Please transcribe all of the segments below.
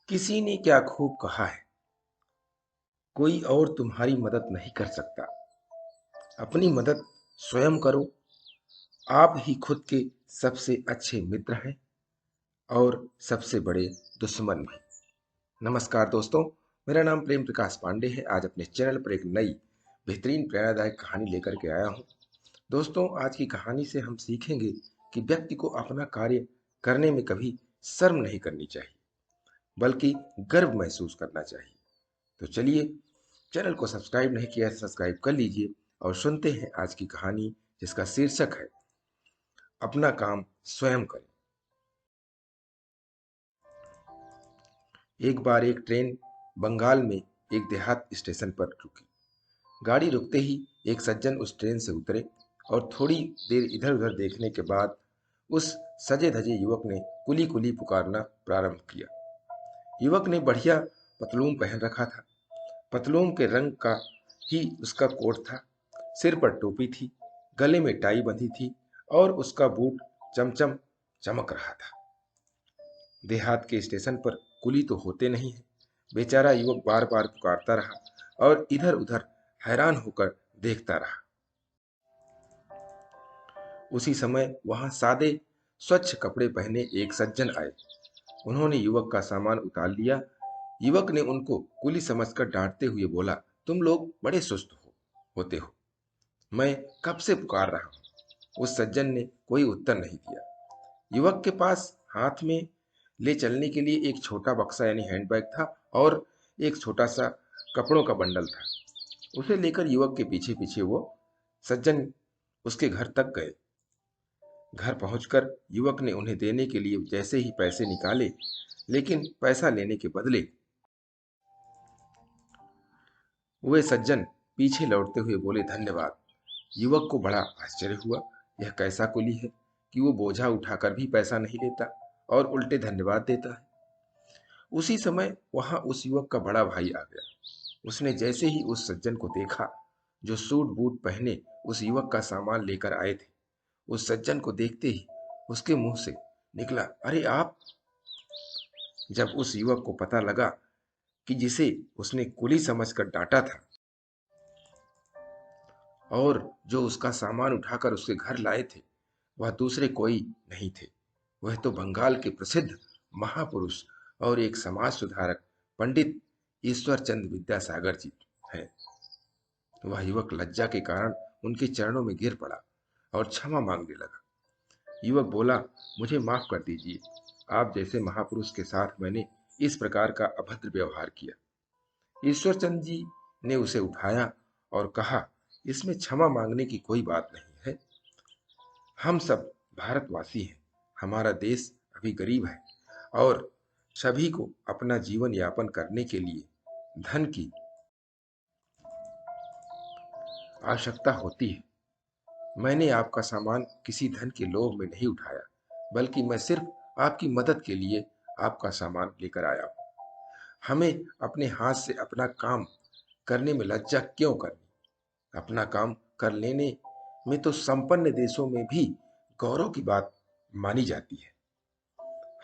किसी ने क्या खूब कहा है, कोई और तुम्हारी मदद नहीं कर सकता। अपनी मदद स्वयं करो। आप ही खुद के सबसे अच्छे मित्र हैं और सबसे बड़े दुश्मन भी। नमस्कार दोस्तों, मेरा नाम प्रेम प्रकाश पांडे है। आज अपने चैनल पर एक नई बेहतरीन प्रेरणादायक कहानी लेकर के आया हूँ। दोस्तों, आज की कहानी से हम सीखेंगे कि व्यक्ति को अपना कार्य करने में कभी शर्म नहीं करनी चाहिए, बल्कि गर्व महसूस करना चाहिए। तो चलिए, चैनल को सब्सक्राइब नहीं किया है तो सब्सक्राइब कर लीजिए और सुनते हैं आज की कहानी, जिसका शीर्षक है अपना काम स्वयं करें। एक बार एक ट्रेन बंगाल में एक देहात स्टेशन पर रुकी। गाड़ी रुकते ही एक सज्जन उस ट्रेन से उतरे और थोड़ी देर इधर उधर देखने के बाद उस सजे धजे युवक ने कुली कुली पुकारना प्रारंभ किया। युवक ने बढ़िया पतलून पहन रखा था। पतलून के रंग का ही उसका कोट था। सिर पर टोपी थी, गले में टाई बंधी थी और उसका बूट चमचम चमक रहा था। देहात के स्टेशन पर कुली तो होते नहीं है। बेचारा युवक बार बार पुकारता रहा और इधर उधर हैरान होकर देखता रहा। उसी समय वहां सादे स्वच्छ कपड़े पहने एक सज्जन आए। उन्होंने युवक का सामान उतार लिया। युवक ने उनको कुली समझकर डांटते हुए बोला, तुम लोग बड़े सुस्त होते हो। मैं कब से पुकार रहा हूं। उस सज्जन ने कोई उत्तर नहीं दिया। युवक के पास हाथ में ले चलने के लिए एक छोटा बक्सा यानी हैंडबैग था और एक छोटा सा कपड़ों का बंडल था। उसे लेकर युवक के पीछे पीछे वो सज्जन उसके घर तक गए। घर पहुंचकर युवक ने उन्हें देने के लिए जैसे ही पैसे निकाले, लेकिन पैसा लेने के बदले वे सज्जन पीछे लौटते हुए बोले, धन्यवाद। युवक को बड़ा आश्चर्य हुआ। यह कैसा कुली है कि वो बोझा उठाकर भी पैसा नहीं लेता और उल्टे धन्यवाद देता है। उसी समय वहां उस युवक का बड़ा भाई आ गया। उसने जैसे ही उस सज्जन को देखा जो सूट बूट पहने उस युवक का सामान लेकर आए थे, उस सज्जन को देखते ही उसके मुंह से निकला, अरे आप। जब उस युवक को पता लगा कि जिसे उसने कुली समझकर डांटा था और जो उसका सामान उठाकर उसके घर लाए थे, वह दूसरे कोई नहीं थे। वह तो बंगाल के प्रसिद्ध महापुरुष और एक समाज सुधारक पंडित ईश्वर चंद्र विद्यासागर जी हैं। वह युवक लज्जा के कारण उनके चरणों में गिर पड़ा और क्षमा मांगने लगा। युवक बोला, मुझे माफ कर दीजिए। आप जैसे महापुरुष के साथ मैंने इस प्रकार का अभद्र व्यवहार किया। ईश्वर चंद जी ने उसे उठाया और कहा, इसमें क्षमा मांगने की कोई बात नहीं है। हम सब भारतवासी हैं। हमारा देश अभी गरीब है और सभी को अपना जीवन यापन करने के लिए धन की आवश्यकता होती है। मैंने आपका सामान किसी धन के लोभ में नहीं उठाया, बल्कि मैं सिर्फ आपकी मदद के लिए आपका सामान लेकर आया हूं। हमें अपने हाथ से अपना काम करने में लज्जा क्यों करनी। अपना काम कर लेने में तो संपन्न देशों में भी गौरव की बात मानी जाती है।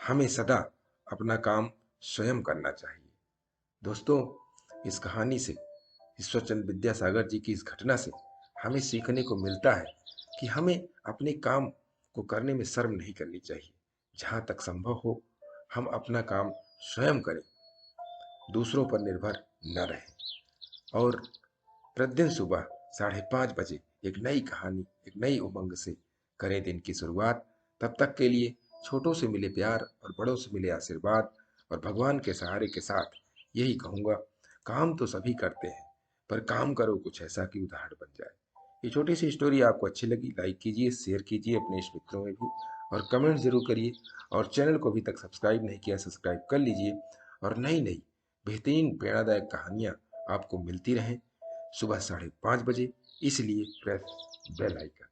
हमें सदा अपना काम स्वयं करना चाहिए। दोस्तों, इस कहानी से, ईश्वरचंद विद्यासागर जी की इस घटना से हमें सीखने को मिलता है कि हमें अपने काम को करने में शर्म नहीं करनी चाहिए। जहाँ तक संभव हो, हम अपना काम स्वयं करें, दूसरों पर निर्भर न रहें और प्रतिदिन सुबह 5:30 बजे एक नई कहानी, एक नई उमंग से करें दिन की शुरुआत। तब तक के लिए छोटों से मिले प्यार और बड़ों से मिले आशीर्वाद और भगवान के सहारे के साथ यही कहूँगा, काम तो सभी करते हैं, पर काम करो कुछ ऐसा कि उदाहरण बन जाए। ये छोटी सी स्टोरी आपको अच्छी लगी, लाइक कीजिए, शेयर कीजिए अपने इष्ट मित्रों में भी और कमेंट जरूर करिए। और चैनल को अभी तक सब्सक्राइब नहीं किया, सब्सक्राइब कर लीजिए और नई नई बेहतरीन प्रेरणादायक कहानियाँ आपको मिलती रहें सुबह 5:30 बजे। इसलिए प्रेस बेल आइकन।